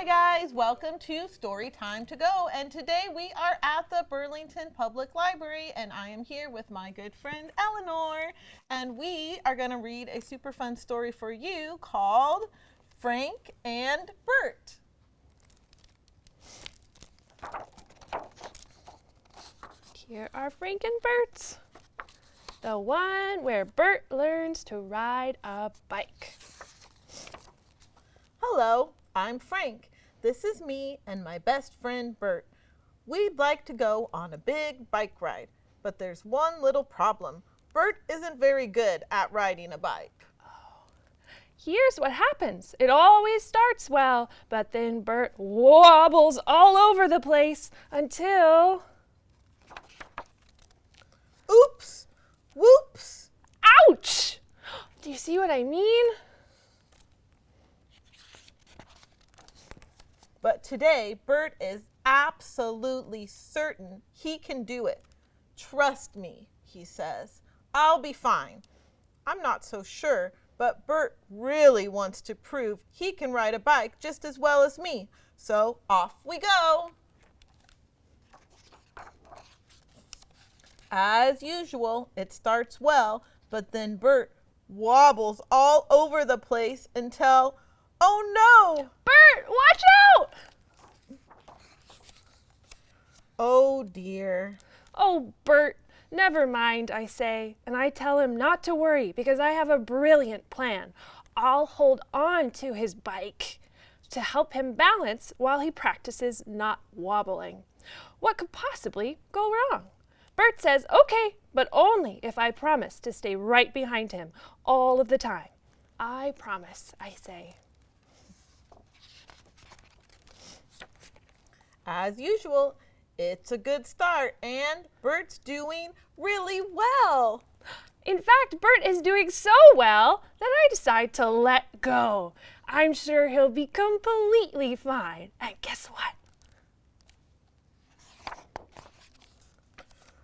Hi guys, welcome to Storytime to Go, and today we are at the Burlington Public Library, and I am here with my good friend Eleanor, and we are going to read a super fun story for you called Frank and Bert. Here are Frank and Bert, the one where Bert learns to ride a bike. Hello, I'm Frank. This is me and my best friend Bert. We'd like to go on a big bike ride, but there's one little problem. Bert isn't very good at riding a bike. Here's what happens. It always starts well, but then Bert wobbles all over the place until... Oops! Whoops! Ouch! Do you see what I mean? But today, Bert is absolutely certain he can do it. Trust me, he says. I'll be fine. I'm not so sure, but Bert really wants to prove he can ride a bike just as well as me. So off we go. As usual, it starts well, but then Bert wobbles all over the place until, oh no! Bert, watch out! Oh dear. Oh, Bert, never mind, I say, and I tell him not to worry because I have a brilliant plan. I'll hold on to his bike to help him balance while he practices not wobbling. What could possibly go wrong? Bert says, okay, but only if I promise to stay right behind him all of the time. I promise, I say. As usual, it's a good start, and Bert's doing really well. In fact, Bert is doing so well that I decide to let go. I'm sure he'll be completely fine. And guess what?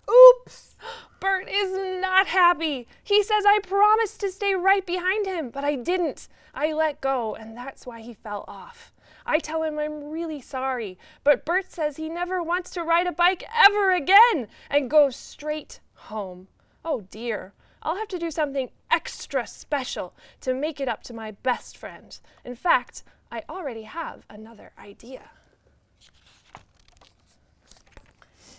Oops! Bert is not happy. He says I promised to stay right behind him, but I didn't. I let go, and that's why he fell off. I tell him I'm really sorry, but Bert says he never wants to ride a bike ever again and goes straight home. Oh dear, I'll have to do something extra special to make it up to my best friend. In fact, I already have another idea.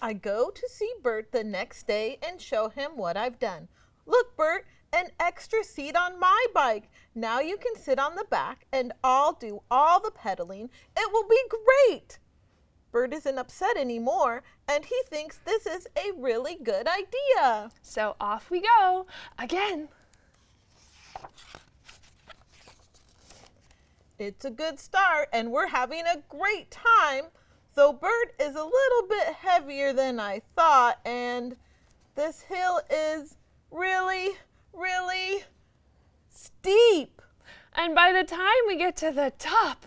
I go to see Bert the next day and show him what I've done. Look, Bert, an extra seat on my bike. Now you can sit on the back and I'll do all the pedaling. It will be great. Bert isn't upset anymore and he thinks this is a really good idea. So off we go again. It's a good start and we're having a great time. Though Bert is a little bit heavier than I thought, and this hill is really steep. And by the time we get to the top,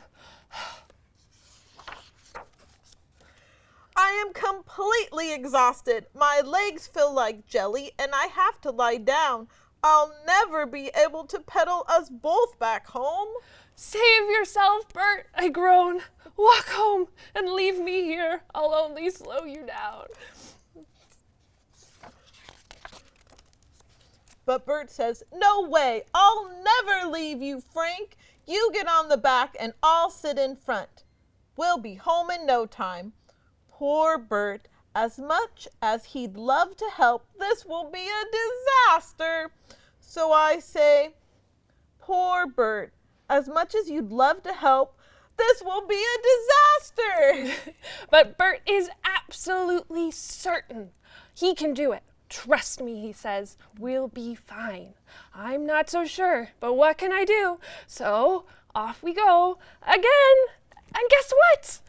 I am completely exhausted. My legs feel like jelly and I have to lie down. I'll never be able to pedal us both back home. save yourself, Bert, I groan. Walk home and leave me here. I'll only slow you down. But Bert says, no way, I'll never leave you, Frank. You get on the back and I'll sit in front. We'll be home in no time. Poor Bert, as much as he'd love to help, this will be a disaster. So I say, poor Bert, as much as you'd love to help, this will be a disaster. But Bert is absolutely certain he can do it. Trust me, he says, we'll be fine. I'm not so sure, but what can I do? So off we go again. And guess what?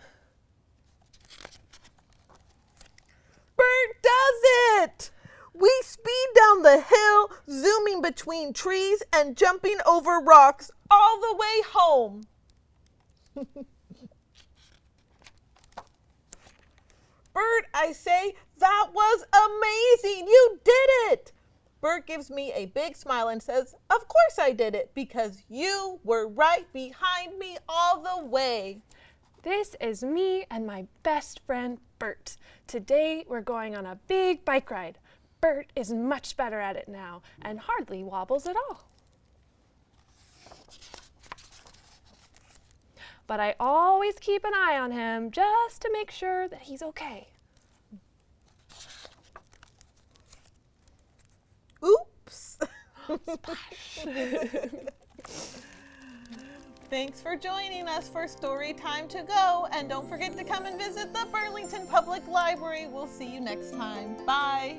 Bert does it! We speed down the hill, zooming between trees and jumping over rocks all the way home. Bert, I say, that was amazing! You did it! Bert gives me a big smile and says, of course I did it, because you were right behind me all the way. This is me and my best friend, Bert. Today we're going on a big bike ride. Bert is much better at it now and hardly wobbles at all. But I always keep an eye on him just to make sure that he's okay. Oops! Thanks for joining us for Storytime to Go, and don't forget to come and visit the Burlington Public Library. We'll see you next time. Bye!